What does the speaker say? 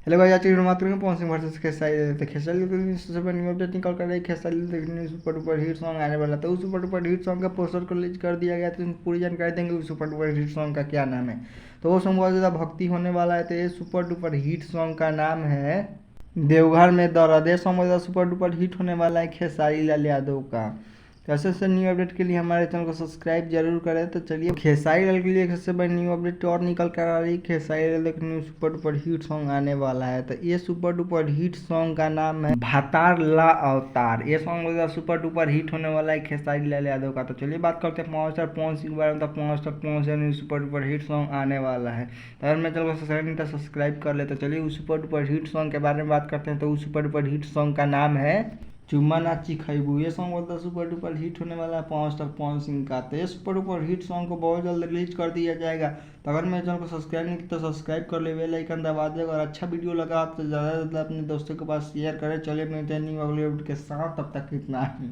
Hello भाई, आज की वीडियो में बात करेंगे पवन सिंह वर्सेस खेसारी। तो खेसारी तो सबसे पहले न्यू अपडेट निकल कर रही है। खेसारी देखने सुपर डुपर हिट सॉन्ग आने वाला था। उस सुपर डुपर हिट सॉन्ग का पोस्टर को रिलीज कर दिया गया। तो पूरी जानकारी देंगे उस सुपर डुपर हिट सॉन्ग का क्या नाम है। तो वो सॉन्ग बहुत ज़्यादा भक्ति होने वाला है। तो ये सुपर डुपर हिट सॉन्ग का नाम है देवघर में दर्द। ये सॉन्ग बहुत ज़्यादा सुपर डुपर हिट होने वाला है खेसारी लाल यादव का। तो ऐसे ऐसे न्यू अपडेट के लिए हमारे चैनल को सब्सक्राइब जरूर करें। तो चलिए, खेसारी लाल के लिए सबसे बड़ी न्यू अपडेट और निकल कर आ रही। खेसारी लाल एक new super duper hit song आने वाला है। तो ये सुपर डुपर हिट सॉन्ग का नाम है भातार ला अवतार। ये सॉन्ग सुपर डुपर हिट होने वाला है खेसारी लाल यादव का। तो चलिए बात करते हैं पवन स्टार पवन सिंह के बारे में। तो Pawan star Pawan Singh new super duper hit song आने वाला है। तो अगर मैं चैनल को सब्सक्राइब नहीं था सब्सक्राइब कर ले। तो चलिए उस सुपर डुपर हिट सॉन्ग के बारे में बात करते हैं। तो उस सुपर डुपर हिट सॉन्ग का नाम है चुम्मा नाची खैबू। ये सॉन्ग बहुत सुपर डुपर हिट होने वाला है पवन स्टार पवन सिंह का। तो ये सुपर डुपर हिट सॉन्ग को बहुत जल्द रिलीज कर दिया जाएगा। तो अगर मेरे चैनल को सब्सक्राइब नहीं किया तो सब्सक्राइब कर ले, बेल आइकन दबा देगा। और अच्छा वीडियो लगा तो ज़्यादा से ज़्यादा अपने दोस्तों के पास शेयर करें। चलिए मिलते हैं न्यू अगले वीडियो के साथ, तब तक इतना ही।